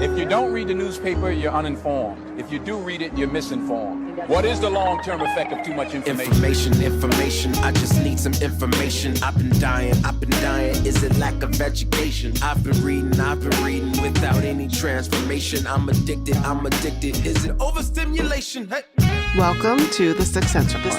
If you don't read the newspaper, you're uninformed. If you do read it, you're misinformed. What is the long-term effect of too much information? Information, I just need some information. I've been dying. Is it lack of education? I've been reading without any transformation. I'm addicted. Is it overstimulation? Hey. Welcome to the Sixth Sense Report.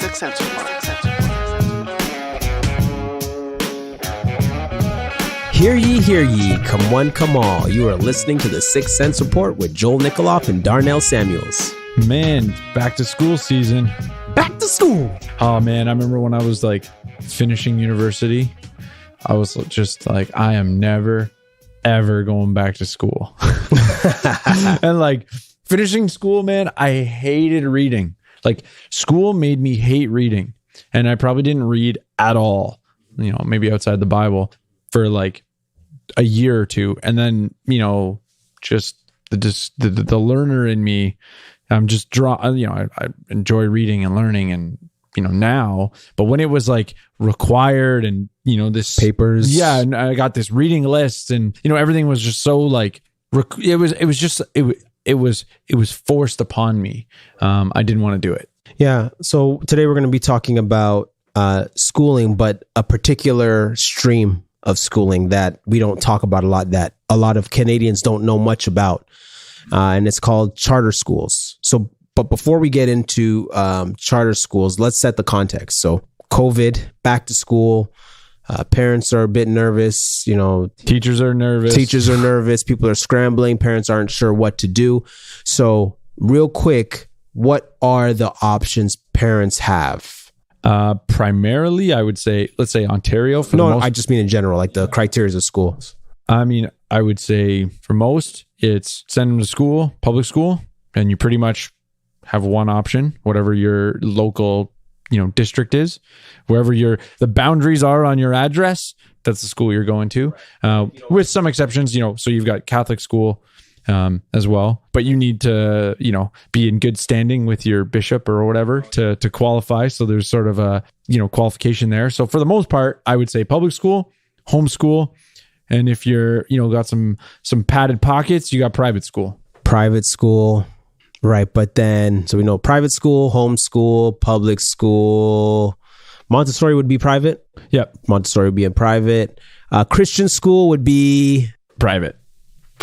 Hear ye, come one, come all. You are listening to the Sixth Sense Report with Joel Nikoloff and Darnell Samuels. Man, back to school season. Back to school. Oh man, I remember when I was like finishing university, I was just like, I am never, ever going back to school. And like finishing school, man, I hated reading. Like school made me hate reading. And I probably didn't read at all, you know, maybe outside the Bible for like a year or two. And then, you know, just the learner in me, I'm just I enjoy reading and learning and, you know, now, but when it was like required and, you know, this papers. Yeah. And I got this reading list and, you know, everything was just so like, it was forced upon me. I didn't want to do it. Yeah. So today we're going to be talking about schooling, but a particular stream of schooling that we don't talk about a lot, that a lot of Canadians don't know much about. And it's called charter schools. So, but before we get into charter schools, let's set the context. So COVID, back to school, parents are a bit nervous, you know. Teachers are nervous. People are scrambling. Parents aren't sure what to do. So real quick, what are the options parents have? Primarily, I would say, let's say Ontario. I just mean in general, like the criteria of schools. I mean, I would say for most, it's send them to school, public school, and you pretty much have one option, whatever your local, you know, district is, wherever the boundaries are on your address, that's the school you're going to, with some exceptions, you know, so you've got Catholic school as well, but you need to, you know, be in good standing with your bishop or whatever to qualify. So there's sort of a, you know, qualification there. So for the most part, I would say public school, homeschool. And if you're, you know, got some padded pockets, you got private school. Private school. Right. But then, so we know private school, homeschool, public school. Montessori would be private. Yep. Montessori would be in private. Christian school would be private.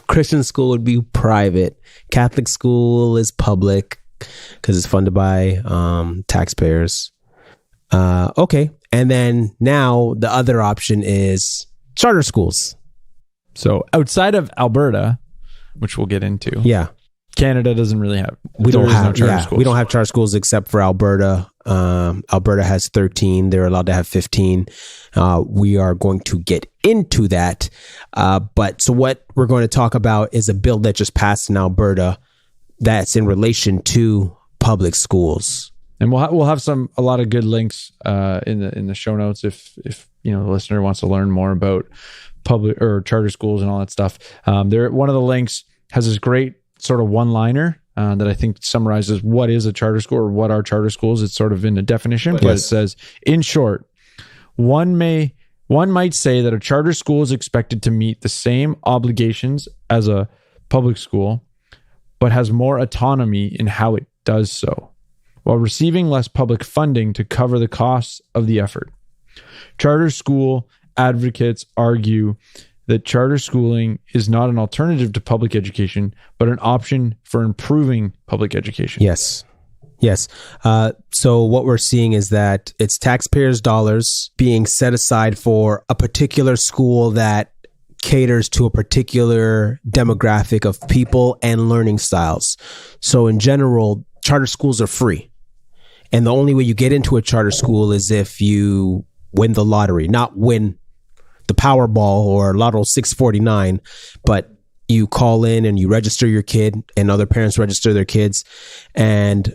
Christian school would be private. Catholic school is public because it's funded by taxpayers. Okay. And then now the other option is charter schools. So outside of Alberta, which we'll get into. Yeah. Canada doesn't really have. We don't have charter schools. We don't have charter schools except for Alberta. Alberta has 13. They're allowed to have 15. We are going to get into that. But so what we're going to talk about is a bill that just passed in Alberta that's in relation to public schools. And we'll have a lot of good links in the show notes if you know the listener wants to learn more about public or charter schools and all that stuff. One of the links has this great sort of one-liner that I think summarizes what is a charter school or what are charter schools. It's sort of in the definition, but It says, in short, one might say that a charter school is expected to meet the same obligations as a public school, but has more autonomy in how it does so, while receiving less public funding to cover the costs of the effort. Charter school advocates argue that charter schooling is not an alternative to public education, but an option for improving public education. Yes. So what we're seeing is that it's taxpayers' dollars being set aside for a particular school that caters to a particular demographic of people and learning styles. So in general, charter schools are free. And the only way you get into a charter school is if you win the lottery, not win the Powerball or Lotto 649, but you call in and you register your kid and other parents register their kids. And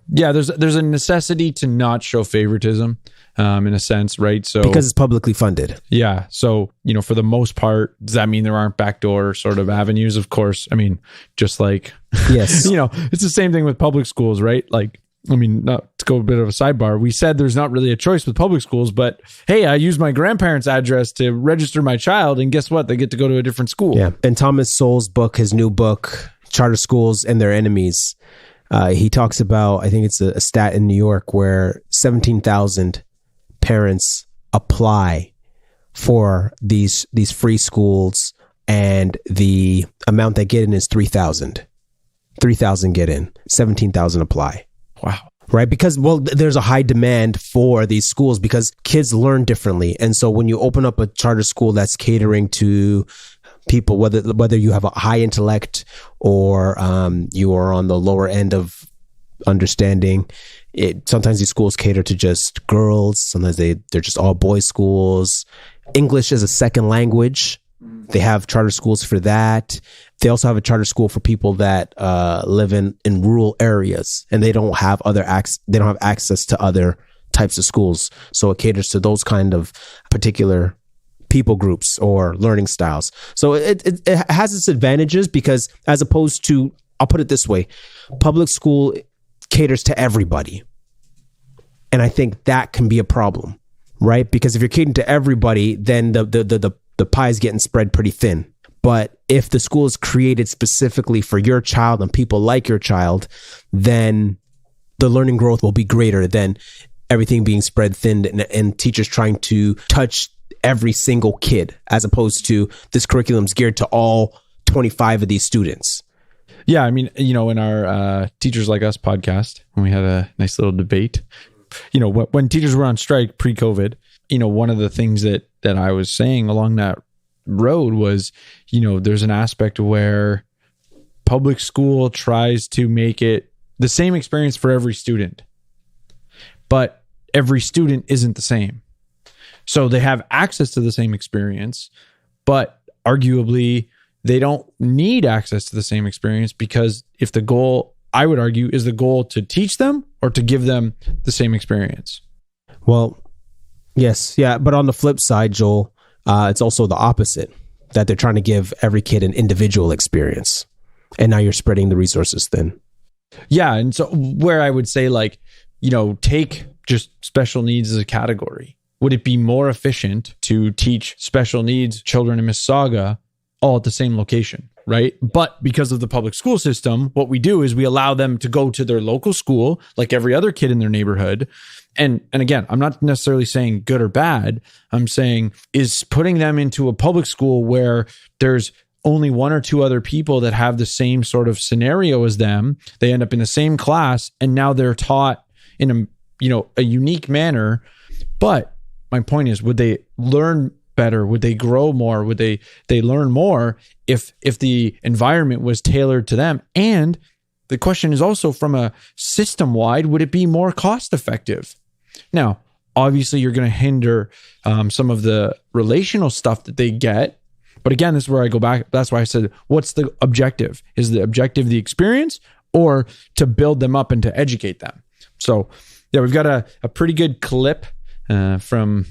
there's a necessity to not show favoritism in a sense, right? So because it's publicly funded. Yeah. So, you know, for the most part, does that mean there aren't backdoor sort of avenues? Of course. I mean, just like, yes, you know, it's the same thing with public schools, right? Like I mean, not to go a bit of a sidebar, we said there's not really a choice with public schools, but hey, I use my grandparents' address to register my child, and guess what? They get to go to a different school. Yeah. And Thomas Sowell's book, his new book, Charter Schools and Their Enemies, he talks about, I think it's a stat in New York where 17,000 parents apply for these free schools, and the amount they get in is 3,000. 3,000 get in, 17,000 apply. Wow. Right? Because, well, there's a high demand for these schools because kids learn differently. And so when you open up a charter school that's catering to people, whether you have a high intellect or you are on the lower end of understanding, sometimes these schools cater to just girls. Sometimes they're just all boys schools. English is a second language. They have charter schools for that. They also have a charter school for people that live in rural areas and they don't have access to other types of schools. So it caters to those kind of particular people groups or learning styles. So it has its advantages because, as opposed to, I'll put it this way, public school caters to everybody. And I think that can be a problem, right? Because if you're catering to everybody, then the pie is getting spread pretty thin. But if the school is created specifically for your child and people like your child, then the learning growth will be greater than everything being spread thin and teachers trying to touch every single kid, as opposed to this curriculum's geared to all 25 of these students. Yeah, I mean, in our Teachers Like Us podcast, when we had a nice little debate, when teachers were on strike pre-COVID, one of the things that I was saying along that road was, there's an aspect where public school tries to make it the same experience for every student, but every student isn't the same. So they have access to the same experience, but arguably they don't need access to the same experience, because if the goal, I would argue, is the goal to teach them or to give them the same experience. Well, yes. Yeah. But on the flip side, Joel, it's also the opposite, that they're trying to give every kid an individual experience. And now you're spreading the resources thin. Yeah. And so where I would say, take just special needs as a category. Would it be more efficient to teach special needs children in Mississauga all at the same location, right? But because of the public school system, what we do is we allow them to go to their local school like every other kid in their neighborhood. And again, I'm not necessarily saying good or bad. I'm saying, is putting them into a public school where there's only one or two other people that have the same sort of scenario as them, they end up in the same class, and now they're taught in a unique manner. But my point is, would they learn better? Would they grow more? Would they learn more if the environment was tailored to them? And the question is also, from a system-wide, would it be more cost-effective? Now, obviously, you're going to hinder some of the relational stuff that they get. But again, this is where I go back. That's why I said, what's the objective? Is the objective the experience, or to build them up and to educate them? So, yeah, we've got a pretty good clip from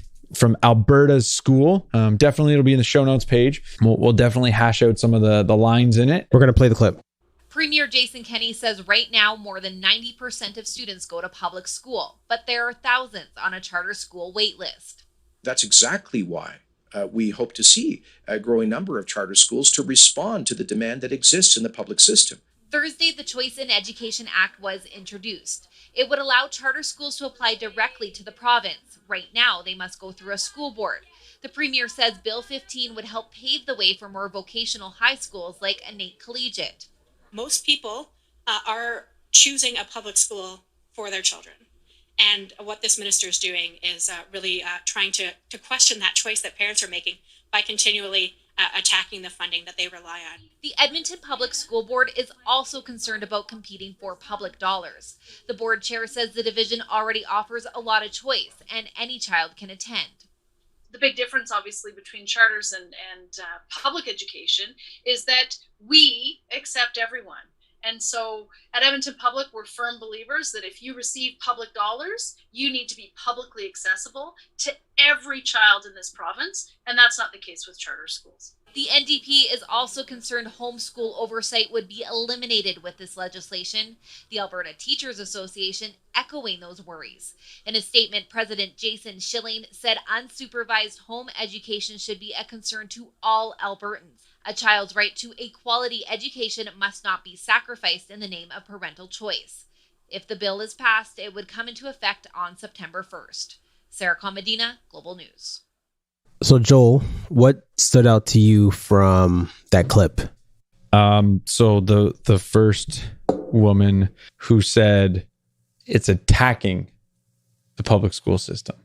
Alberta's school. Definitely, it'll be in the show notes page. We'll definitely hash out some of the lines in it. We're going to play the clip. Premier Jason Kenney says right now more than 90% of students go to public school, but there are thousands on a charter school wait list. That's exactly why we hope to see a growing number of charter schools to respond to the demand that exists in the public system. Thursday, the Choice in Education Act was introduced. It would allow charter schools to apply directly to the province. Right now, they must go through a school board. The Premier says Bill 15 would help pave the way for more vocational high schools like Innate Collegiate. Most people are choosing a public school for their children. And what this minister is doing is really trying to question that choice that parents are making by continually attacking the funding that they rely on. The Edmonton Public School Board is also concerned about competing for public dollars. The board chair says the division already offers a lot of choice and any child can attend. The big difference, obviously, between charters and public education is that we accept everyone. And so at Edmonton Public, we're firm believers that if you receive public dollars, you need to be publicly accessible to every child in this province. And that's not the case with charter schools. The NDP is also concerned homeschool oversight would be eliminated with this legislation, the Alberta Teachers Association echoing those worries. In a statement, President Jason Schilling said unsupervised home education should be a concern to all Albertans. A child's right to a quality education must not be sacrificed in the name of parental choice. If the bill is passed, it would come into effect on September 1st. Sarah Comedina, Global News. So, Joel, what stood out to you from that clip? So the first woman who said it's attacking the public school system.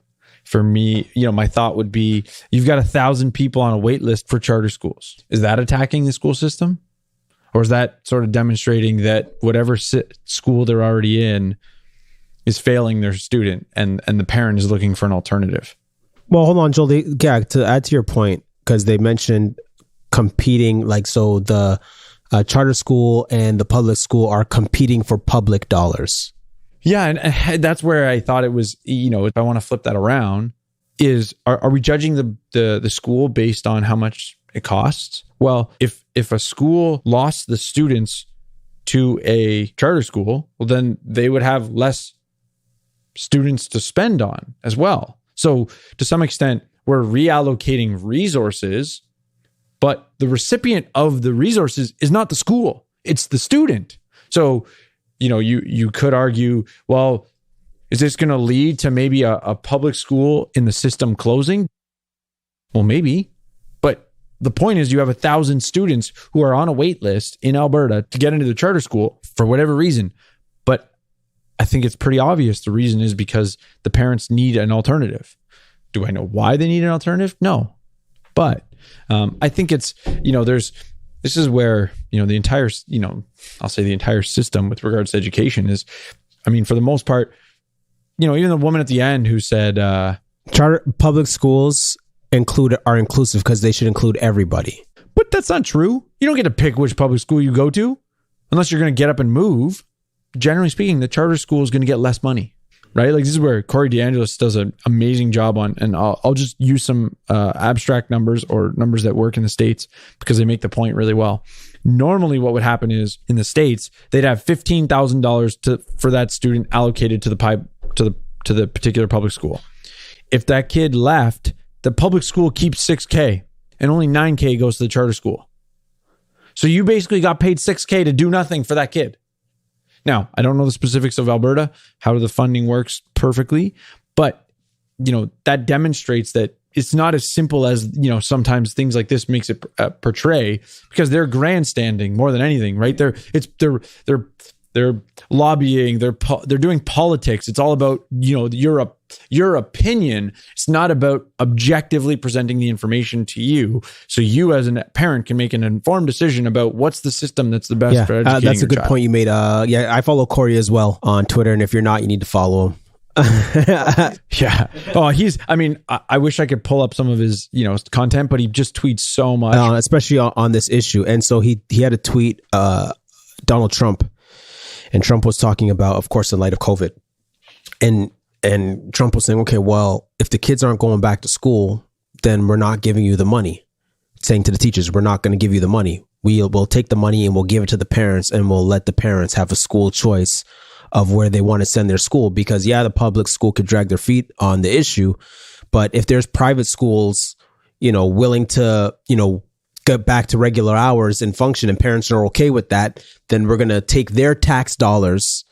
For me, my thought would be, you've got 1,000 people on a wait list for charter schools. Is that attacking the school system? Or is that sort of demonstrating that whatever school they're already in is failing their student and the parent is looking for an alternative? Well, hold on, Joel. To add to your point, because they mentioned competing, so the charter school and the public school are competing for public dollars. Yeah, and that's where I thought it was, if I want to flip that around, are we judging the school based on how much it costs? Well, if a school lost the students to a charter school, well, then they would have less students to spend on as well. So to some extent, we're reallocating resources, but the recipient of the resources is not the school, it's the student. So, you could argue, well, is this going to lead to maybe a public school in the system closing? Well, maybe. But the point is, you have 1,000 students who are on a wait list in Alberta to get into the charter school for whatever reason. But I think it's pretty obvious the reason is because the parents need an alternative. Do I know why they need an alternative? No. But I think it's, this is where, the entire, I'll say the entire system with regards to education is, for the most part, even the woman at the end who said, charter public schools are inclusive because they should include everybody. But that's not true. You don't get to pick which public school you go to unless you're going to get up and move. Generally speaking, the charter school is going to get less money, right? This is where Corey DeAngelis does an amazing job on, and I'll just use some abstract numbers or numbers that work in the States because they make the point really well. Normally what would happen is in the States, they'd have $15,000 for that student allocated to the particular public school. If that kid left, the public school keeps $6,000 and only $9,000 goes to the charter school. So you basically got paid $6,000 to do nothing for that kid. Now, I don't know the specifics of Alberta, how the funding works perfectly, but, that demonstrates that it's not as simple as, sometimes things like this makes it portray, because they're grandstanding more than anything, right? They're lobbying, they're doing politics. It's all about, your opinion. It's not about objectively presenting the information to you, so you as a parent can make an informed decision about what's the system that's the best for educating that's a good child. point you made. I follow Corey as well on Twitter, and if you're not, you need to follow him. Yeah. Oh, I wish I could pull up some of his, content, but he just tweets so much, especially on this issue. And so he had a tweet, Donald Trump, and Trump was talking about, of course, in light of COVID, and Trump was saying, okay, well, if the kids aren't going back to school, then we're not giving you the money. Saying to the teachers, we're not going to give you the money. We'll take the money and we'll give it to the parents, and we'll let the parents have a school choice of where they want to send their school. Because the public school could drag their feet on the issue, but if there's private schools, willing to, get back to regular hours and function, and parents are okay with that, then we're going to take their tax dollars,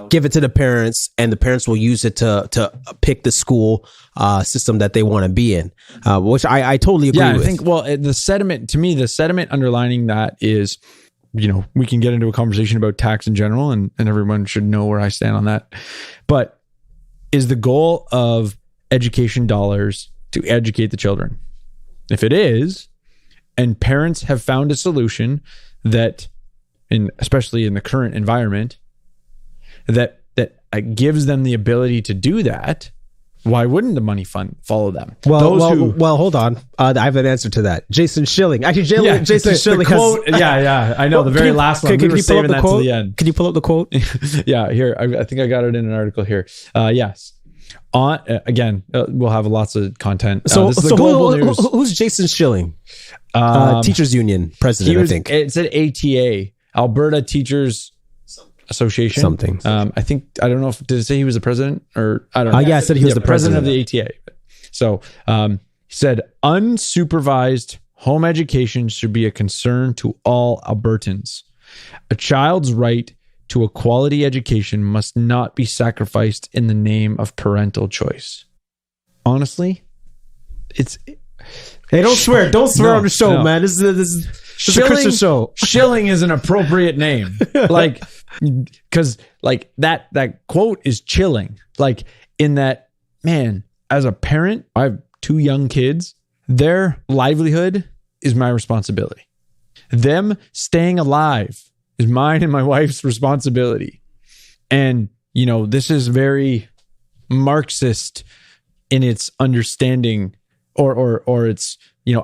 give it to the parents, and the parents will use it to pick the school system that they want to be in, which I totally agree with. I think, the sentiment underlining that is, we can get into a conversation about tax in general, and everyone should know where I stand on that. But is the goal of education dollars to educate the children? If it is, and parents have found a solution that, especially in the current environment, that gives them the ability to do that, why wouldn't the money fund follow them? Well, hold on. I have an answer to that. Jason Schilling. Actually, Jason Schilling. Quote, I know. The very last one. We were saving that to the end. Can you pull up the quote? Yeah, here. I think I got it in an article here. Yes. Again, we'll have lots of content. So, this is the global news. Who's Jason Schilling? Teachers Union president, I think. It said ATA, Alberta Teachers Association. Something. I don't know did it say he was the president or I don't know. Yeah, I said he was the president of the ATA. So he said unsupervised home education should be a concern to all Albertans. A child's right to a quality education must not be sacrificed in the name of parental choice. Honestly, Hey, don't swear on the show, man. This is a Christian show. Schilling is an appropriate name. Like, because like that quote is chilling. Like in that, man, as a parent, I have 2 young kids. Their livelihood is my responsibility. Them staying alive is mine and my wife's responsibility. And, this is very Marxist in its understanding or its,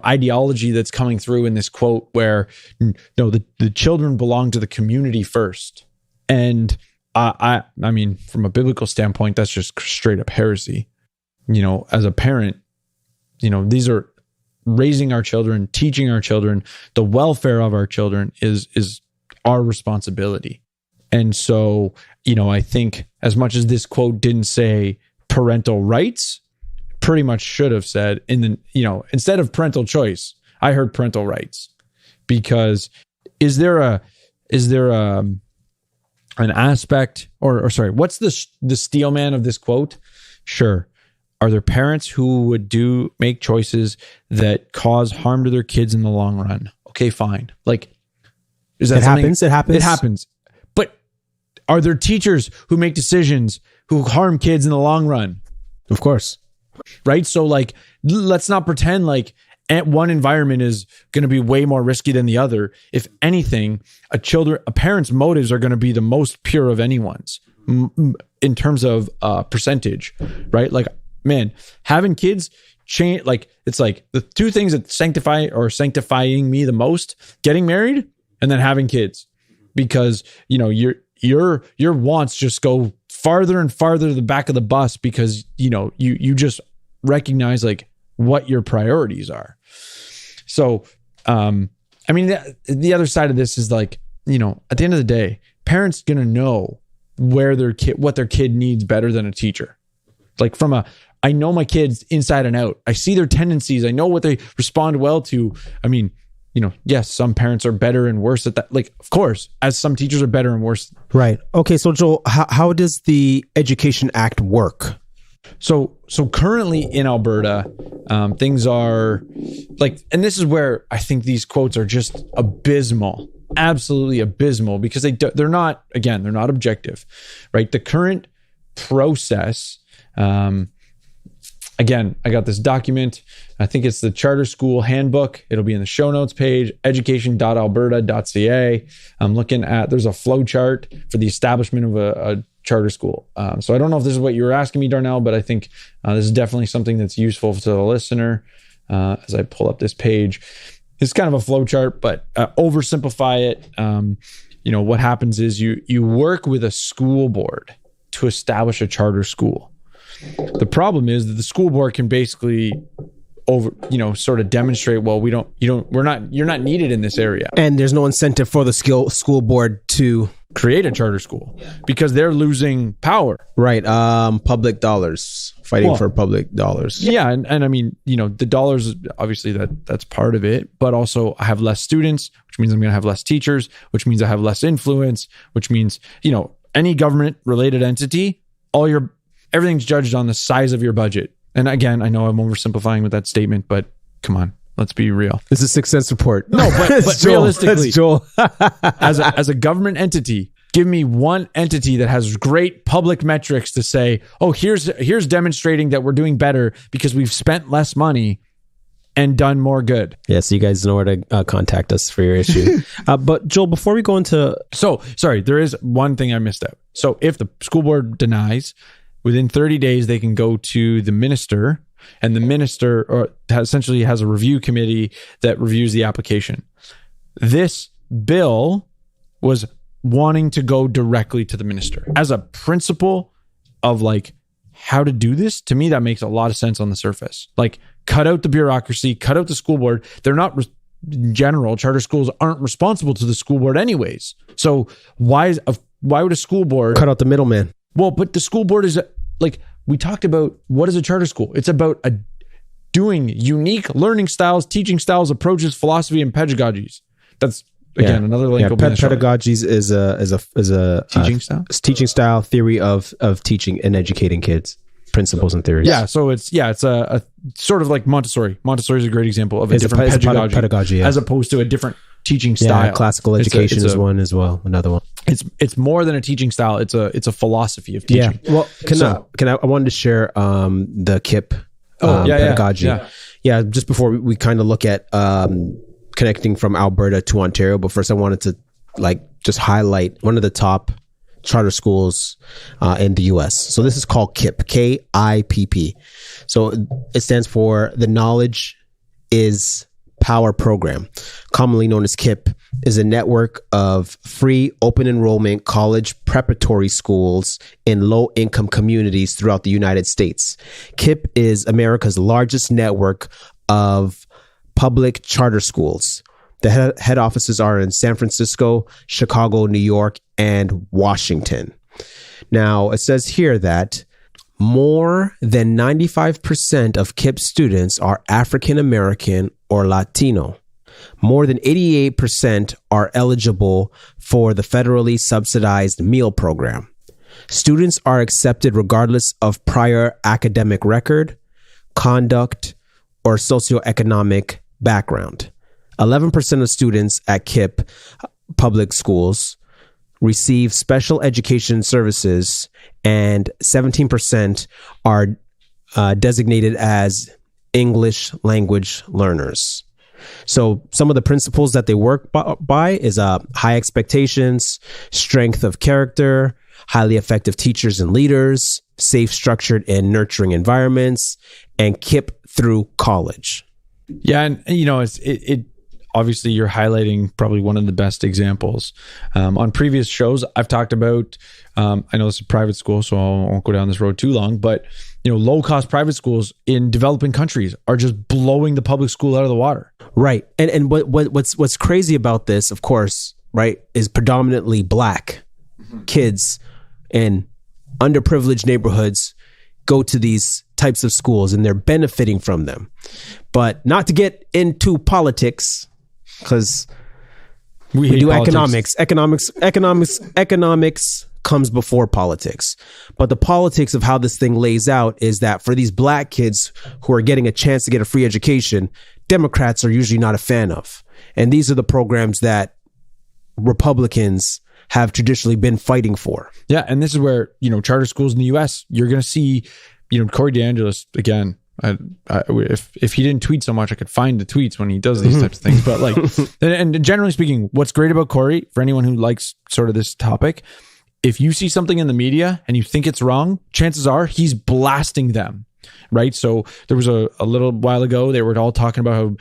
ideology that's coming through in this quote where, the children belong to the community first. And I mean, from a biblical standpoint, that's just straight up heresy. As a parent, these are raising our children, teaching our children, the welfare of our children is our responsibility. And so, I think as much as this quote didn't say parental rights, pretty much should have said instead of parental choice, I heard parental rights. Because is there an aspect or sorry, what's the steel man of this quote? Sure. Are there parents who would make choices that cause harm to their kids in the long run? Okay, fine. Like, is that It happens. But are there teachers who make decisions who harm kids in the long run? Of course. Right? So like, let's not pretend like one environment is going to be way more risky than the other. If anything, a parent's motives are going to be the most pure of anyone's in terms of percentage, right? Like, man, having kids change, like, it's like the 2 things that sanctifying me the most: getting married and then having kids, because your wants just go farther and farther to the back of the bus because you just recognize like what your priorities are. So I mean, the other side of this is like, at the end of the day, parents gonna know what their kid needs better than a teacher. Like I know my kids inside and out. I see their tendencies. I know what they respond well to. I mean, yes, some parents are better and worse at that. Like, of course, as some teachers are better and worse. Right. Okay. So Joel, how does the Education Act work? So currently in Alberta, things are like, and this is where I think these quotes are just abysmal, absolutely abysmal, because they're not objective, right? The current process, again, I got this document. I think it's the Charter School Handbook. It'll be in the show notes page, education.alberta.ca. I'm looking at, there's a flow chart for the establishment of a charter school. So I don't know if this is what you were asking me, Darnell, but I think this is definitely something that's useful to the listener. As I pull up this page, it's kind of a flow chart, but oversimplify it. What happens is you work with a school board to establish a charter school. The problem is that the school board can basically sort of demonstrate, well, you're not needed in this area. And there's no incentive for the school board to create a charter school because they're losing power. Right. Public dollars, fighting for public dollars. Yeah. And I mean, the dollars, obviously that's part of it, but also I have less students, which means I'm going to have less teachers, which means I have less influence, which means, any government related entity, everything's judged on the size of your budget. And again, I know I'm oversimplifying with that statement, but come on, let's be real. This is a Success Report. No, but realistically, Joel. as a government entity, give me one entity that has great public metrics to say, oh, here's demonstrating that we're doing better because we've spent less money and done more good. Yeah, so you guys know where to contact us for your issue. But Joel, before we go into... So, sorry, there is one thing I missed out. So if the school board denies, within 30 days, they can go to the minister, and the minister essentially has a review committee that reviews the application. This bill was wanting to go directly to the minister as a principle of like how to do this, to me, that makes a lot of sense on the surface. Like, cut out the bureaucracy, cut out the school board. They're not, in general, charter schools aren't responsible to the school board anyways. So why would a school board cut out the middleman? Well, but the school board is like, we talked about, what is a charter school? It's about doing unique learning styles, teaching styles, approaches, philosophy, and pedagogies. That's again another link. Pedagogies is a teaching style theory of teaching and educating kids, principles and theories. Yeah, so it's a sort of like Montessori. Montessori is a great example of a different pedagogy, as opposed to a different teaching style. Yeah, classical education is one as well. Another one. It's more than a teaching style. It's a philosophy of teaching. Yeah. Well, I wanted to share the KIPP pedagogy. Yeah. Just before we kind of look at connecting from Alberta to Ontario, but first I wanted to just highlight one of the top charter schools in the US. So this is called KIPP, KIPP. So it stands for the Knowledge is Power Program, commonly known as KIPP, is a network of free open enrollment college preparatory schools in low-income communities throughout the United States. KIPP is America's largest network of public charter schools. The head offices are in San Francisco, Chicago, New York, and Washington. Now, it says here that more than 95% of KIPP students are African American or Latino. More than 88% are eligible for the federally subsidized meal program. Students are accepted regardless of prior academic record, conduct, or socioeconomic background. 11% of students at KIPP public schools receive special education services, and 17% are designated as English language learners. So some of the principles that they work by is high expectations, strength of character, highly effective teachers and leaders, safe, structured, and nurturing environments, and KIPP through college. Yeah, and it obviously you're highlighting probably one of the best examples. On previous shows, I've talked about, I know it's a private school, so I won't go down this road too long, but low-cost private schools in developing countries are just blowing the public school out of the water. Right. And what's crazy about this, of course, right, is predominantly Black kids in underprivileged neighborhoods go to these types of schools and they're benefiting from them. But not to get into politics, because we do politics. Economics comes before politics. But the politics of how this thing lays out is that for these Black kids who are getting a chance to get a free education, Democrats are usually not a fan of. And these are the programs that Republicans have traditionally been fighting for. Yeah, and this is where, charter schools in the US, you're going to see, Corey DeAngelis, again, if he didn't tweet so much, I could find the tweets when he does these types of things. But and generally speaking, what's great about Corey, for anyone who likes sort of this topic, if you see something in the media and you think it's wrong, chances are he's blasting them, right? So there was a little while ago, they were all talking about how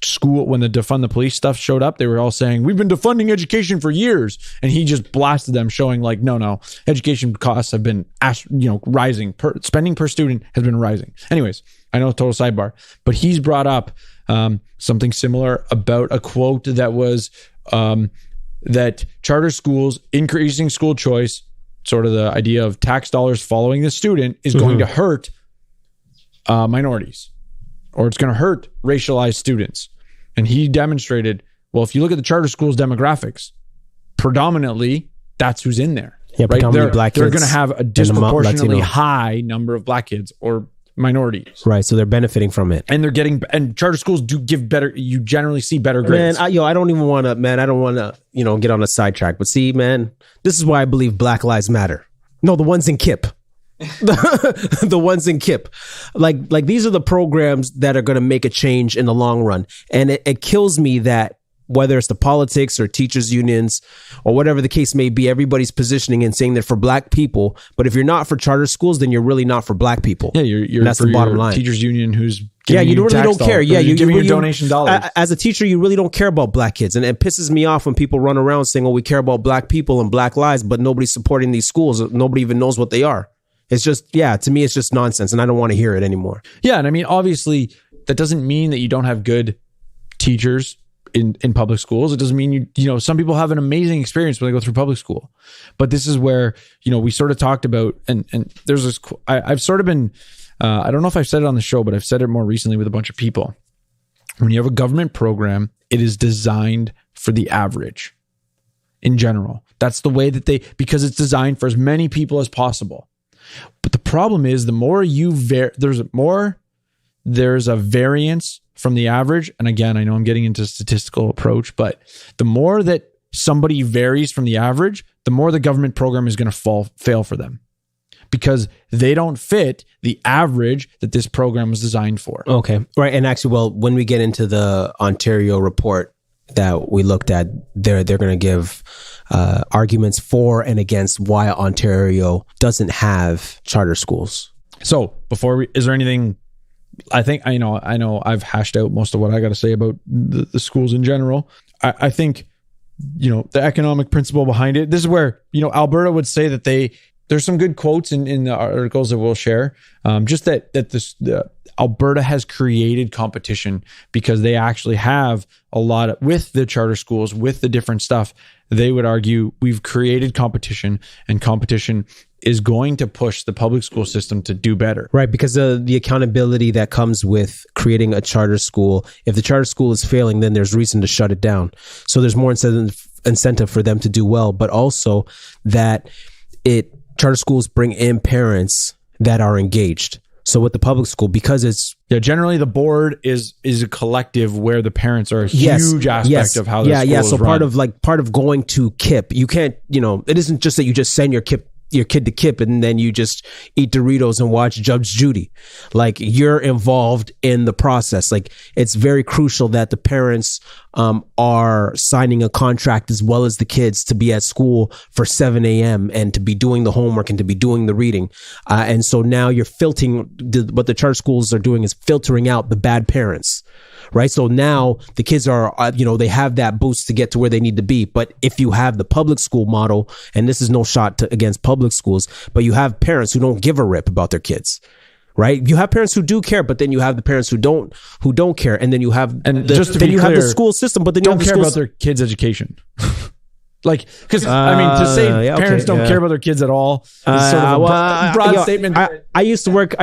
school, when the defund the police stuff showed up, they were all saying, we've been defunding education for years. And he just blasted them, showing like, no, education costs have been, rising. Spending per student has been rising. Anyways, I know, total sidebar, but he's brought up something similar about a quote that was, that charter schools increasing school choice, sort of the idea of tax dollars following the student, is going to hurt minorities, or it's going to hurt racialized students. And he demonstrated, well, if you look at the charter schools demographics, predominantly that's who's in there. Yeah, right? Black kids. They're going to have a disproportionately high number of Black kids or minorities. Right, so they're benefiting from it. And charter schools do give better, you generally see better grades. Man, I don't want to, get on a sidetrack. But see, man, this is why I believe Black Lives Matter. No, the ones in KIPP. The ones in KIPP. Like these are the programs that are going to make a change in the long run. And it kills me that whether it's the politics or teachers unions or whatever the case may be, everybody's positioning and saying they're for Black people. But if you're not for charter schools, then you're really not for Black people. Yeah, you're that's for the bottom your line. Teachers union who's you really don't care. Yeah, you're giving your donation dollars. As a teacher, you really don't care about Black kids. And it pisses me off when people run around saying, oh, we care about Black people and Black lives, but nobody's supporting these schools. Nobody even knows what they are. It's just, to me, it's just nonsense, and I don't want to hear it anymore. Yeah, and I mean, obviously, that doesn't mean that you don't have good teachers in public schools. It doesn't mean some people have an amazing experience when they go through public school. But this is where, we sort of talked about, and there's this, I've sort of been, I don't know if I've said it on the show, but I've said it more recently with a bunch of people. When you have a government program, it is designed for the average in general. That's the way that because it's designed for as many people as possible. But the problem is, the more there's a variance from the average. And again, I know I'm getting into a statistical approach, but the more that somebody varies from the average, the more the government program is going to fail for them, because they don't fit the average that this program was designed for. Okay. Right. And actually, when we get into the Ontario report that we looked at, they're going to give arguments for and against why Ontario doesn't have charter schools. So is there anything, I think, I know I've hashed out most of what I got to say about the schools in general. I think, the economic principle behind it, this is where, Alberta would say that there's some good quotes in the articles that we'll share. Just that Alberta has created competition because they actually have a lot with the charter schools, with the different stuff. They would argue we've created competition, and competition is going to push the public school system to do better. Right, because the accountability that comes with creating a charter school, if the charter school is failing, then there's reason to shut it down. So there's more incentive for them to do well, but also that charter schools bring in parents that are engaged. So with the public school, because it's generally the board is a collective where the parents are a huge aspect of how the school is so run. part of going to KIPP, you can't, it isn't just that you just send your kid to KIPP and then you just eat Doritos and watch Judge Judy. Like, you're involved in the process. Like, it's very crucial that the parents are signing a contract as well as the kids to be at school for 7 a.m. and to be doing the homework and to be doing the reading. And so now you're filtering, what the charter schools are doing is filtering out the bad parents. Right. So now the kids are, they have that boost to get to where they need to be. But if you have the public school model, and this is no shot against public schools, but you have parents who don't give a rip about their kids. Right. You have parents who do care, but then you have the parents who don't care. And then you have, have the school system, but then you don't care about their kids' education. Like, because to say parents don't care about their kids at all is sort of a broad statement. I used to work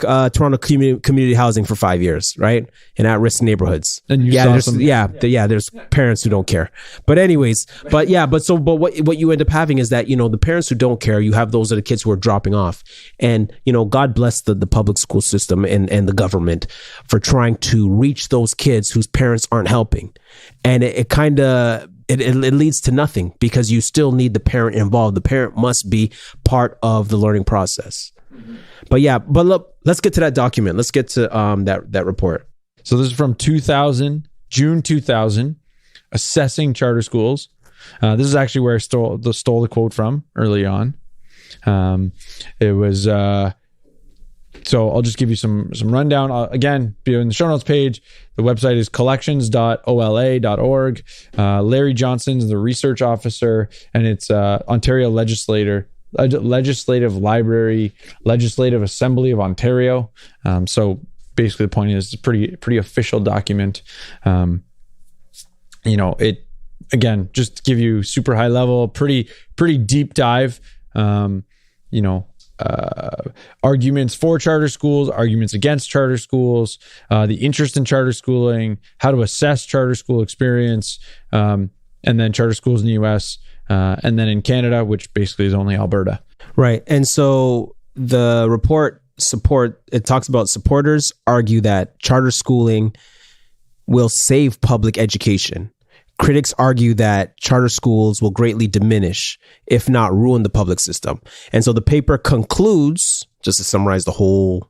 Toronto community housing for 5 years, right, in at-risk neighborhoods. And there's parents who don't care. But anyways, what you end up having is that the parents who don't care, you have those are the kids who are dropping off, and God bless the public school system and the government for trying to reach those kids whose parents aren't helping, and it kind of. It leads to nothing, because you still need the parent involved. The parent must be part of the learning process. Mm-hmm. But look, let's get to that document. Let's get to that report. So this is from June 2000, assessing charter schools. This is actually where I stole the quote from early on. It was. So I'll just give you some rundown. Again, be in the show notes page. The website is collections.ola.org. Larry Johnson's the research officer, and it's Ontario Legislative Library, Legislative Assembly of Ontario. So basically the point is it's a pretty official document. It, again, just to give you super high level, pretty deep dive, arguments for charter schools, arguments against charter schools, the interest in charter schooling, how to assess charter school experience, and then charter schools in the US, and then in Canada, which basically is only Alberta. Right. And so the report talks about supporters argue that charter schooling will save public education. Critics argue that charter schools will greatly diminish, if not ruin, the public system. And so the paper concludes, just to summarize the whole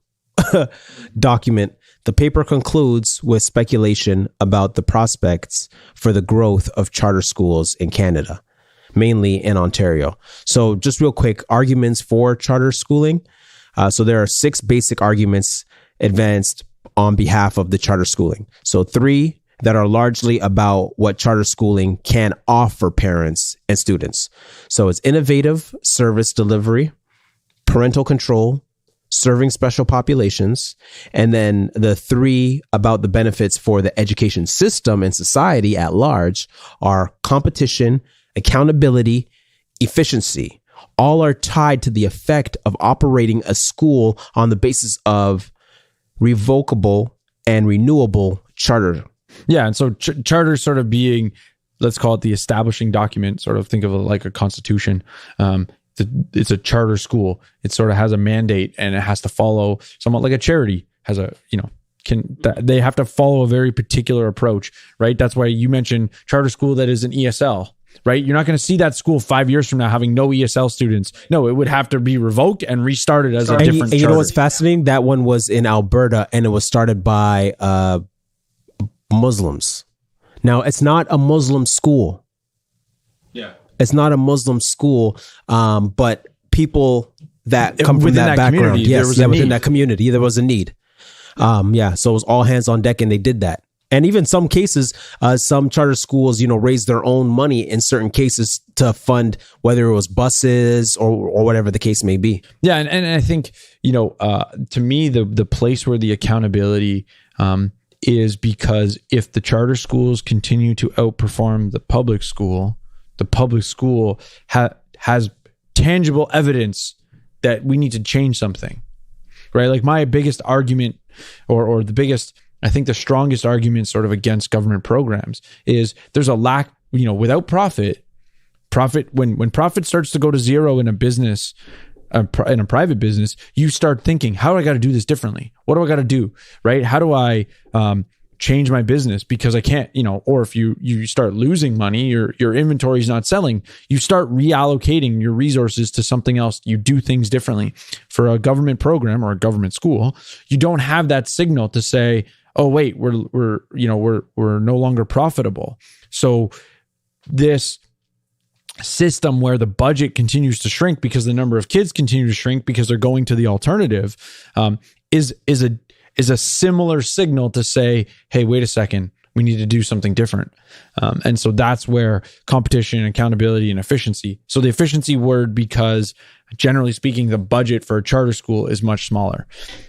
document, the paper concludes with speculation about the prospects for the growth of charter schools in Canada, mainly in Ontario. So just real quick, arguments for charter schooling. So there are 6 basic arguments advanced on behalf of the charter schooling. So 3 that are largely about what charter schooling can offer parents and students. So it's innovative service delivery, parental control, serving special populations, and then the 3 about the benefits for the education system and society at large are competition, accountability, efficiency. All are tied to the effect of operating a school on the basis of revocable and renewable charter. Yeah. And so charter sort of being, let's call it the establishing document, sort of think of it like a constitution. It's a charter school. It sort of has a mandate and it has to follow somewhat like a charity has a, they have to follow a very particular approach, right? That's why you mentioned charter school that is an ESL, right? You're not going to see that school 5 years from now having no ESL students. No, it would have to be revoked and restarted as a different charter. You know what's fascinating? That one was in Alberta and it was started by Muslims. Now, it's not a Muslim school. Yeah. It's not a Muslim school, but people that come from that background, within that community, there was a need. So it was all hands on deck, and they did that. And even some cases, some charter schools, raised their own money in certain cases to fund whether it was buses or whatever the case may be. Yeah, and I think to me the place where the accountability is because if the charter schools continue to outperform the public school has tangible evidence that we need to change something, right? Like my biggest argument or the biggest, I think the strongest argument sort of against government programs is there's a lack, without profit, when profit starts to go to zero in a business, in a private business, you start thinking, how do I got to do this differently? What do I got to do? Right? How do I, change my business because I can't, or if you start losing money, your inventory is not selling, you start reallocating your resources to something else. You do things differently. For a government program or a government school, you don't have that signal to say, oh wait, we're no longer profitable. So this system where the budget continues to shrink because the number of kids continue to shrink because they're going to the alternative is a similar signal to say, hey, wait a second, we need to do something different. And so that's where competition, accountability, and efficiency. So the efficiency word, because generally speaking, the budget for a charter school is much smaller.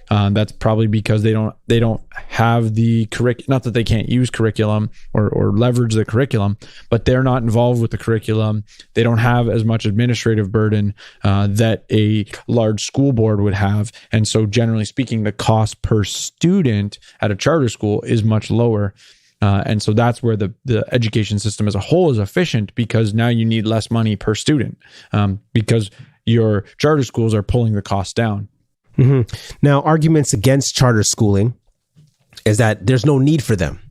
That's probably because they don't have the curriculum, not that they can't use curriculum or leverage the curriculum, but they're not involved with the curriculum. They don't have as much administrative burden that a large school board would have. And so generally speaking, the cost per student at a charter school is much lower. And so that's where the education system as a whole is efficient, because now you need less money per student because your charter schools are pulling the cost down. Mm-hmm. Now, arguments against charter schooling is that there's no need for them.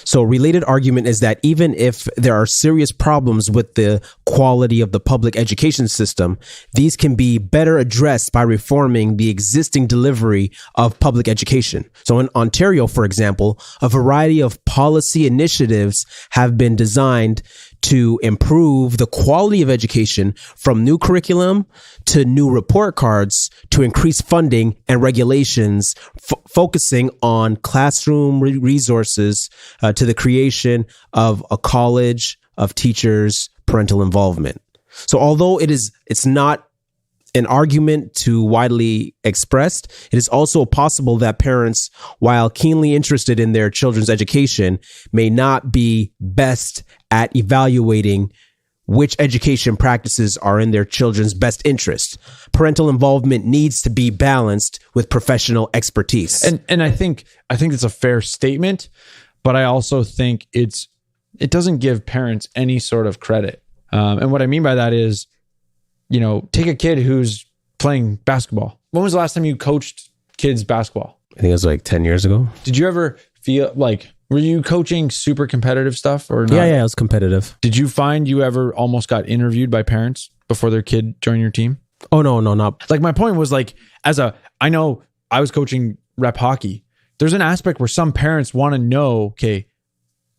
So a related argument is that even if there are serious problems with the quality of the public education system, these can be better addressed by reforming the existing delivery of public education. So in Ontario, for example, a variety of policy initiatives have been designed to improve the quality of education, from new curriculum to new report cards to increased funding and regulations, focusing on classroom resources to the creation of a college of teachers' parental involvement. So although it's not an argument too widely expressed, it is also possible that parents, while keenly interested in their children's education, may not be best at evaluating which education practices are in their children's best interest. Parental involvement needs to be balanced with professional expertise. And I think it's a fair statement, but I also think it doesn't give parents any sort of credit. And what I mean by that is, take a kid who's playing basketball. When was the last time you coached kids basketball? I think it was like 10 years ago. Did you ever feel like, were you coaching super competitive stuff or not? Yeah, it was competitive. Did you find you ever almost got interviewed by parents before their kid joined your team? Oh, no, not. Like my point was like, I know I was coaching rep hockey. There's an aspect where some parents want to know, okay,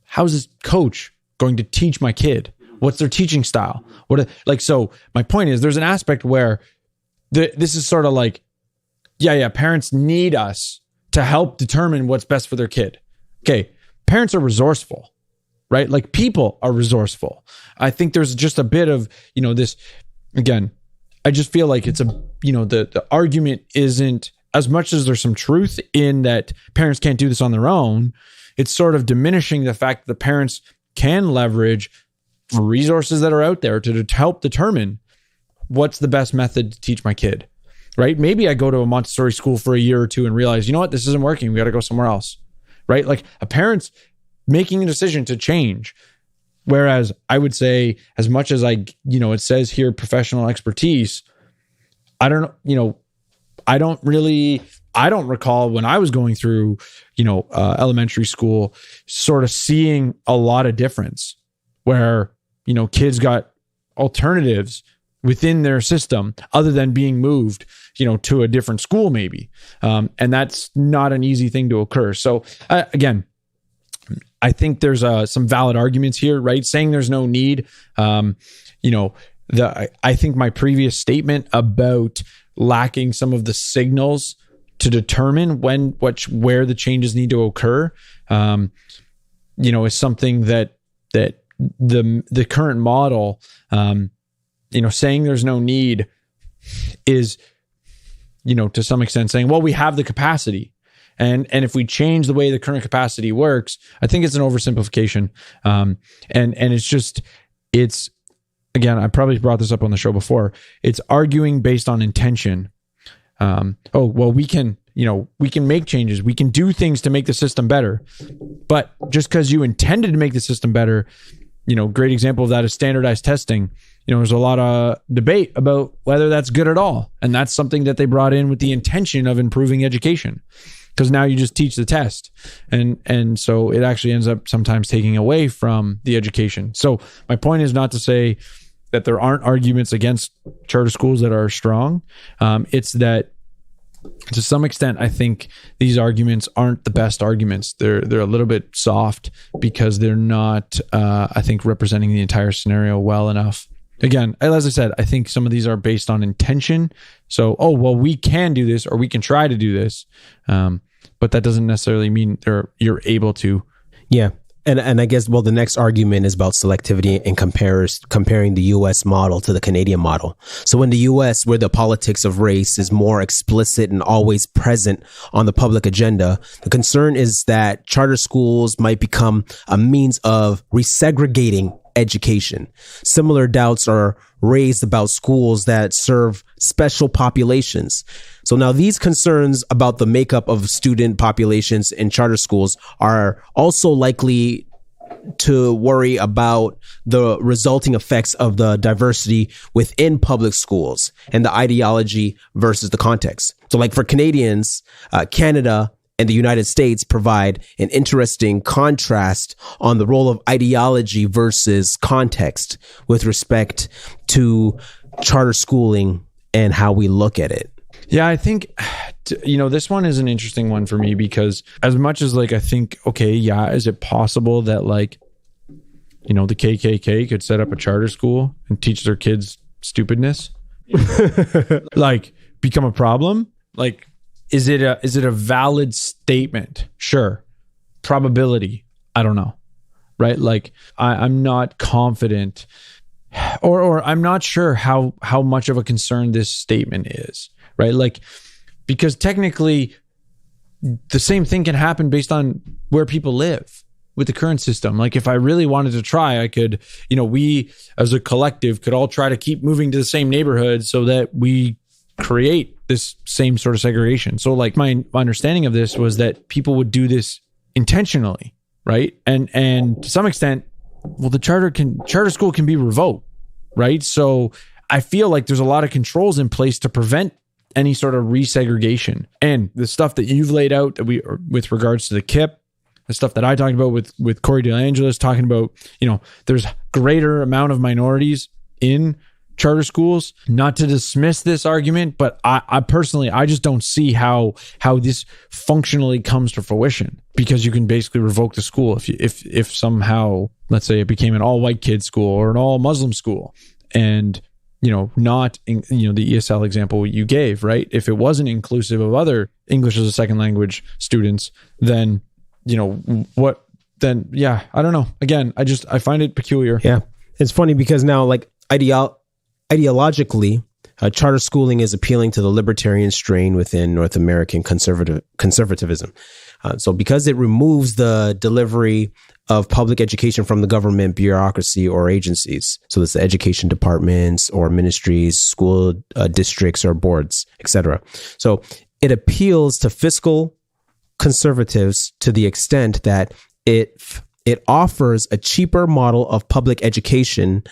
how's this coach going to teach my kid? What's their teaching style? So my point is there's an aspect where this is sort of like, parents need us to help determine what's best for their kid. Okay. Parents are resourceful, right? Like people are resourceful. I think there's just a bit of, this, again, I just feel like it's the argument isn't, as much as there's some truth in that parents can't do this on their own, it's sort of diminishing the fact that the parents can leverage resources that are out there to help determine what's the best method to teach my kid, right? Maybe I go to a Montessori school for a year or two and realize, you know what, this isn't working. We got to go somewhere else, right? Like a parent's making a decision to change. Whereas I would say, as much as it says here, professional expertise, I don't recall when I was going through, elementary school, sort of seeing a lot of difference where, kids got alternatives within their system other than being moved, to a different school maybe. And that's not an easy thing to occur. So again, I think there's some valid arguments here, right? Saying there's no need, I think my previous statement about lacking some of the signals to determine where the changes need to occur, is something that the current model, saying there's no need is, to some extent saying, well, we have the capacity. And if we change the way the current capacity works, I think it's an oversimplification. And it's again, I probably brought this up on the show before. It's arguing based on intention. We can make changes. We can do things to make the system better. But just because you intended to make the system better, great example of that is standardized testing. There's a lot of debate about whether that's good at all. And that's something that they brought in with the intention of improving education. Because now you just teach the test. And so it actually ends up sometimes taking away from the education. So my point is not to say that there aren't arguments against charter schools that are strong. It's that to some extent, I think these arguments aren't the best arguments. They're a little bit soft because they're not, I think, representing the entire scenario well enough. Again, as I said, I think some of these are based on intention. So, we can do this or we can try to do this. But that doesn't necessarily mean you're able to. Yeah. And I guess, the next argument is about selectivity and comparing the U.S. model to the Canadian model. So in the U.S., where the politics of race is more explicit and always present on the public agenda, the concern is that charter schools might become a means of resegregating education. Similar doubts are raised about schools that serve special populations. So now these concerns about the makeup of student populations in charter schools are also likely to worry about the resulting effects of the diversity within public schools and the ideology versus the context. So like for Canadians, Canada and the United States provide an interesting contrast on the role of ideology versus context with respect to charter schooling and how we look at it. Yeah, I think, this one is an interesting one for me because as much as I think, is it possible that the KKK could set up a charter school and teach their kids stupidness? Become a problem? Is it a valid statement? Sure. Probability? I don't know. Right? I'm not confident or I'm not sure how much of a concern this statement is. Right? Because technically the same thing can happen based on where people live with the current system. If I really wanted to try, I could, we as a collective could all try to keep moving to the same neighborhood so that we create this same sort of segregation. So my understanding of this was that people would do this intentionally, right? And to some extent, the charter school can be revoked, right? So I feel like there's a lot of controls in place to prevent any sort of resegregation. And the stuff that you've laid out that with regards to the KIPP, the stuff that I talked about with Corey DeAngelis talking about, there's greater amount of minorities in charter schools. Not to dismiss this argument, but I personally, I just don't see how this functionally comes to fruition, because you can basically revoke the school if somehow, let's say it became an all white kids school or an all Muslim school, and not the ESL example you gave, right? If it wasn't inclusive of other English as a second language students, then what? Then I don't know. Again, I find it peculiar. Yeah, it's funny because now ideologically, charter schooling is appealing to the libertarian strain within North American conservatism. So because it removes the delivery of public education from the government bureaucracy or agencies, so it's the education departments or ministries, school districts or boards, etc. So it appeals to fiscal conservatives to the extent that it offers a cheaper model of public education,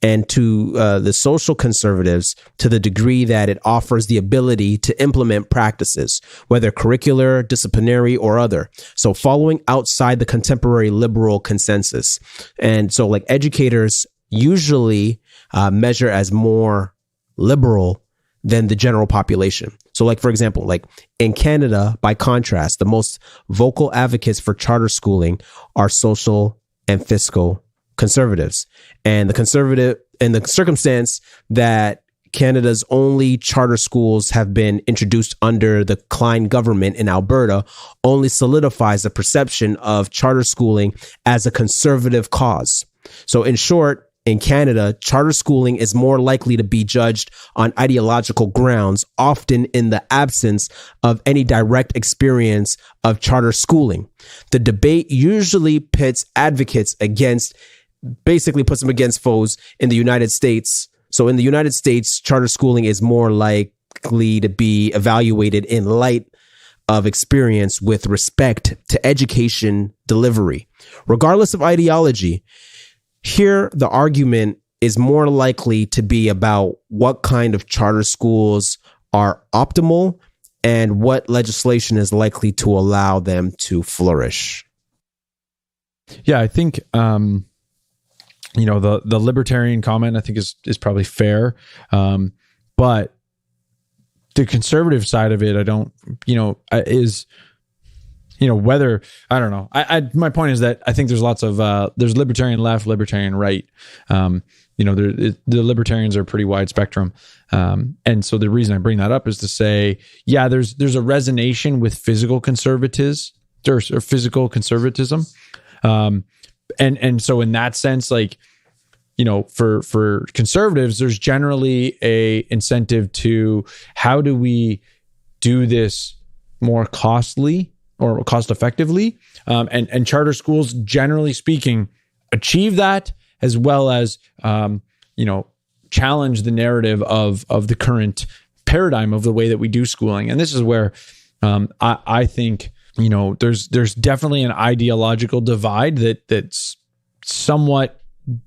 and to the social conservatives to the degree that it offers the ability to implement practices, whether curricular, disciplinary, or other. So following outside the contemporary liberal consensus. And so like educators usually measure as more liberal than the general population. So like, for example, like in Canada, by contrast, the most vocal advocates for charter schooling are social and fiscal conservatives. And the circumstance that Canada's only charter schools have been introduced under the Klein government in Alberta only solidifies the perception of charter schooling as a conservative cause. So in short, in Canada, charter schooling is more likely to be judged on ideological grounds, often in the absence of any direct experience of charter schooling. The debate usually puts advocates puts them against foes in the United States. So in the United States, charter schooling is more likely to be evaluated in light of experience with respect to education delivery. Regardless of ideology, here the argument is more likely to be about what kind of charter schools are optimal and what legislation is likely to allow them to flourish. Yeah, I think the libertarian comment I think is probably fair, but the conservative side of it, I don't, whether, I don't know. My point is that I think there's lots of there's libertarian left, libertarian right. The libertarians are a pretty wide spectrum, and so the reason I bring that up is to say, yeah, there's a resonation with physical conservatives or physical conservatism. And so in that sense, like, for conservatives, there's generally a incentive to how do we do this more costly or cost effectively. And charter schools, generally speaking, achieve that, as well as, challenge the narrative of the current paradigm of the way that we do schooling. And this is where I think, there's definitely an ideological divide that's somewhat,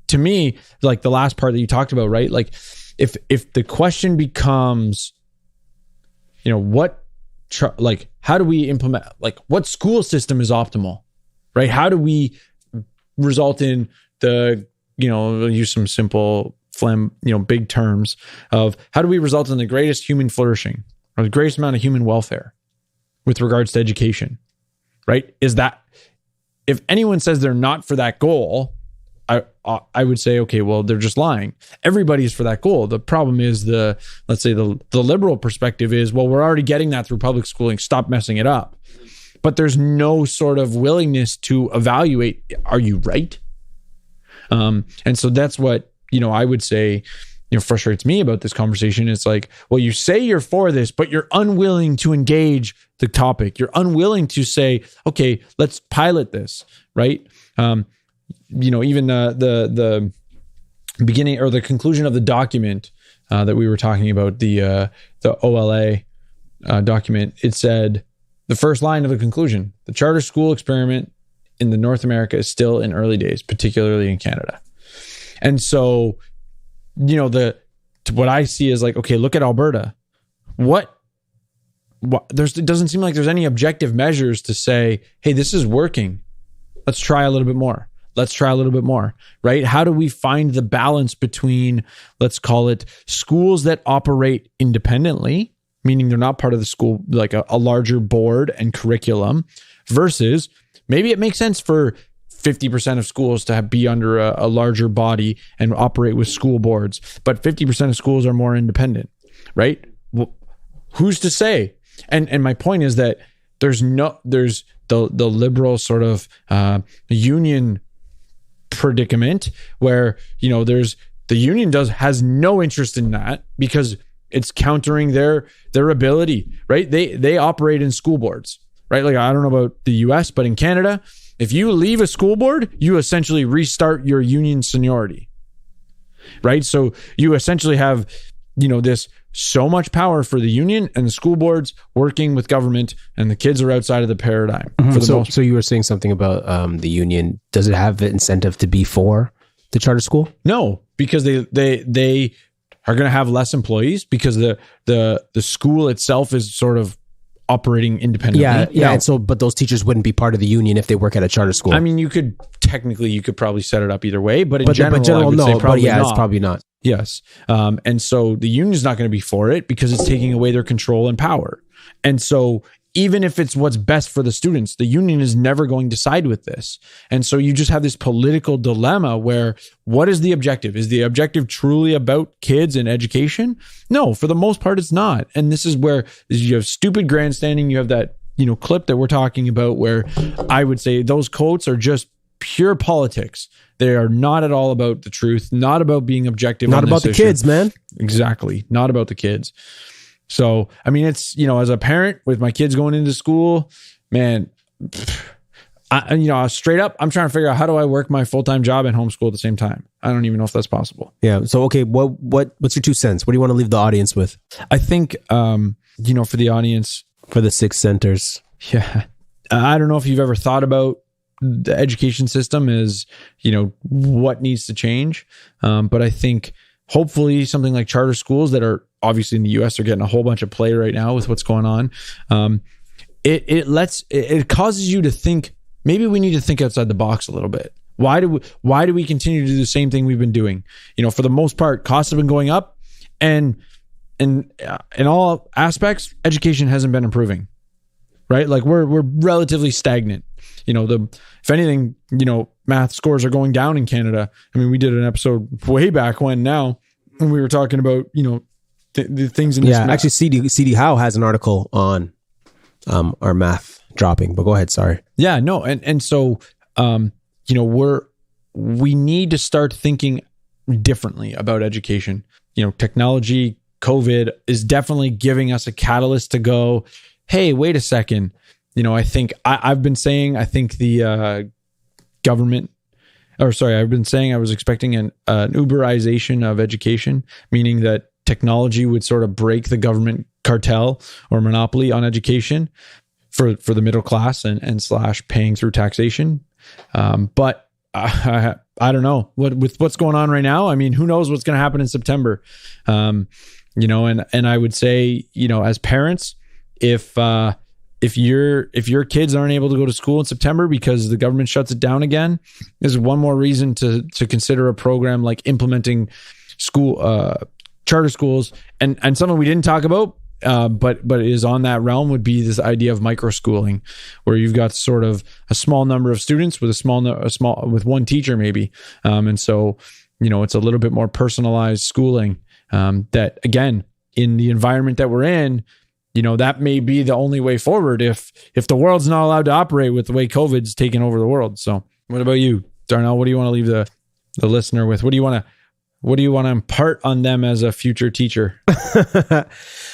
to me, like the last part that you talked about, right? Like if the question becomes, how do we implement, like what school system is optimal, right? How do we result in the, use some simple big terms of how do we result in the greatest human flourishing or the greatest amount of human welfare with regards to education, right? Is that, if anyone says they're not for that goal, I would say, okay, well, they're just lying. Everybody's for that goal. The problem is let's say the liberal perspective is, well, we're already getting that through public schooling. Stop messing it up. But there's no sort of willingness to evaluate, are you right? And so that's what, I would say, frustrates me about this conversation. It's like, well, you say you're for this, but you're unwilling to engage the topic. You're unwilling to say, okay, let's pilot this, right? Even the beginning or the conclusion of the document that we were talking about, the OLA document, it said, the first line of the conclusion, the charter school experiment in the North America is still in early days, particularly in Canada. And so, what I see is like, okay, look at Alberta. It doesn't seem like there's any objective measures to say, hey, this is working. Let's try a little bit more. Let's try a little bit more, right? How do we find the balance between, let's call it, schools that operate independently, meaning they're not part of the school, like a larger board and curriculum, versus maybe it makes sense for 50% of schools to be under a larger body and operate with school boards, but 50% of schools are more independent, right? Well, who's to say? And my point is that there's the liberal sort of union predicament where, there's The union has no interest in that because it's countering their ability, right? They operate in school boards, right? Like, I don't know about the US, but in Canada, if you leave a school board, you essentially restart your union seniority, right? So you essentially have, this so much power for the union and the school boards working with government, and the kids are outside of the paradigm. So you were saying something about the union. Does it have the incentive to be for the charter school? No, because they are going to have less employees because the school itself is sort of operating independently. Yeah. And so, but those teachers wouldn't be part of the union if they work at a charter school. I mean, you could probably set it up either way, but in general, I would say probably not. It's probably not. Yes. And so the union is not going to be for it because it's taking away their control and power. And so even if it's what's best for the students, the union is never going to side with this. And so you just have this political dilemma where what is the objective? Is the objective truly about kids and education? No, for the most part, it's not. And this is where you have stupid grandstanding. You have that, clip that we're talking about where I would say those quotes are just pure politics. They are not at all about the truth, not about being objective. Not about the kids, man. Exactly. Not about the kids. So, I mean, it's, as a parent with my kids going into school, man, straight up, I'm trying to figure out how do I work my full-time job and homeschool at the same time. I don't even know if that's possible. Yeah. So, okay. What's your 2 cents? What do you want to leave the audience with? I think, for the audience, for the 6 centers. Yeah. I don't know if you've ever thought about the education system is, what needs to change. But I think hopefully something like charter schools that are obviously in the US are getting a whole bunch of play right now with what's going on. It causes you to think, maybe we need to think outside the box a little bit. Why do we continue to do the same thing we've been doing? For the most part, costs have been going up, and in all aspects, education hasn't been improving, right? Like we're relatively stagnant. If anything, math scores are going down in Canada. I mean, we did an episode way back when we were talking about, the things in this. Yeah, actually, CD Howe has an article on our math dropping, but go ahead. Sorry. Yeah, no. And so, we need to start thinking differently about education. Technology, COVID is definitely giving us a catalyst to go, hey, wait a second. I've been saying the government, I've been saying I was expecting an Uberization of education, meaning that technology would sort of break the government cartel or monopoly on education for the middle class and / paying through taxation. But I don't know with what's going on right now. I mean, who knows what's going to happen in September? And I would say, as parents, if your kids aren't able to go to school in September because the government shuts it down again, is one more reason to consider a program like implementing charter schools. And something we didn't talk about, but is on that realm would be this idea of microschooling, where you've got sort of a small number of students with with one teacher maybe, and so it's a little bit more personalized schooling. That again, in the environment that we're in, that may be the only way forward if the world's not allowed to operate with the way COVID's taken over the world. So what about you, Darnell? What do you want to leave the listener with? What do you want to impart on them as a future teacher?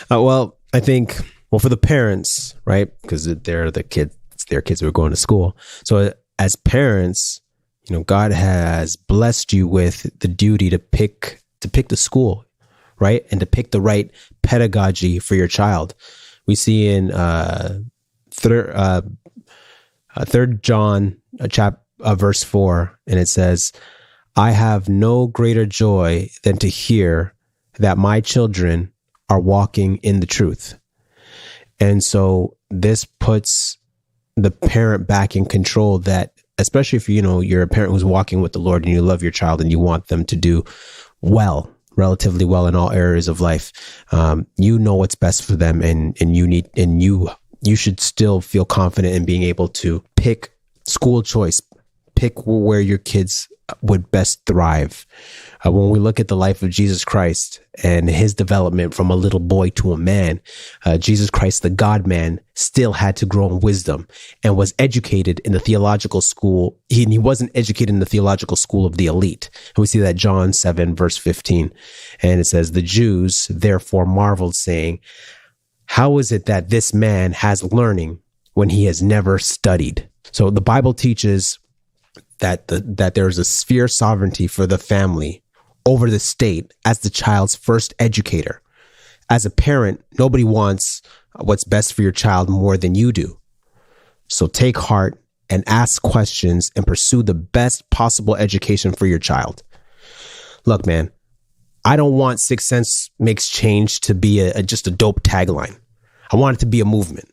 Well, I think, for the parents, right? Because they're the kids, it's their kids who are going to school. So as parents, God has blessed you with the duty to pick the school, right? And to pick the right pedagogy for your child. We see in 3 John verse 4, and it says, I have no greater joy than to hear that my children are walking in the truth. And so this puts the parent back in control, that especially if you're a parent who's walking with the Lord and you love your child and you want them to do relatively well in all areas of life. What's best for them, and you should still feel confident in being able to pick school choice, pick where your kids would best thrive. When we look at the life of Jesus Christ and his development from a little boy to a man, Jesus Christ, the God-man, still had to grow in wisdom and was educated in the theological school. He wasn't educated in the theological school of the elite. And we see that John 7, verse 15. And it says, the Jews therefore marveled, saying, how is it that this man has learning when he has never studied? So the Bible teaches that there's a sphere sovereignty for the family over the state as the child's first educator. As a parent, nobody wants what's best for your child more than you do. So take heart and ask questions and pursue the best possible education for your child. Look, man, I don't want Sixth Sense Makes Change to be just a dope tagline. I want it to be a movement.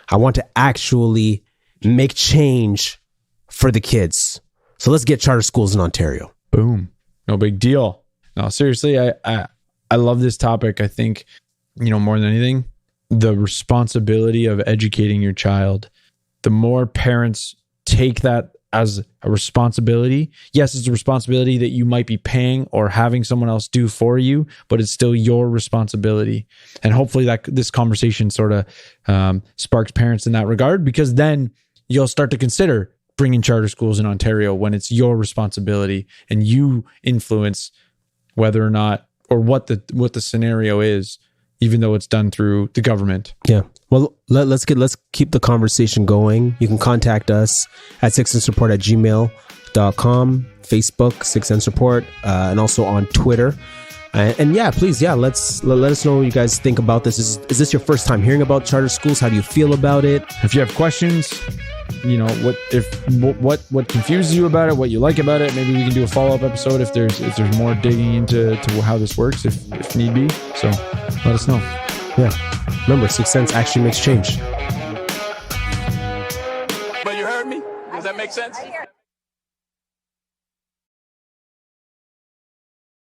I want to actually make change for the kids. So let's get charter schools in Ontario. Boom. No big deal. No, seriously, I love this topic. I think, more than anything, the responsibility of educating your child, the more parents take that as a responsibility. Yes, it's a responsibility that you might be paying or having someone else do for you, but it's still your responsibility. And hopefully that this conversation sort of sparks parents in that regard, because then you'll start to consider bringing charter schools in Ontario when it's your responsibility and you influence whether or not, or what the scenario is, even though it's done through the government. Yeah. Well, let's keep the conversation going. You can contact us at sixthsensreport@gmail.com, Facebook, Sixth Sense Report, and also on Twitter. And yeah, please, yeah, let us know what you guys think about this. Is this your first time hearing about charter schools? How do you feel about it? If you have questions, what confuses you about it, what you like about it, maybe we can do a follow-up episode if there's more digging into how this works, if need be. So let us know. Yeah. Remember, Sixth Sense actually makes change. But you heard me? Does that make sense?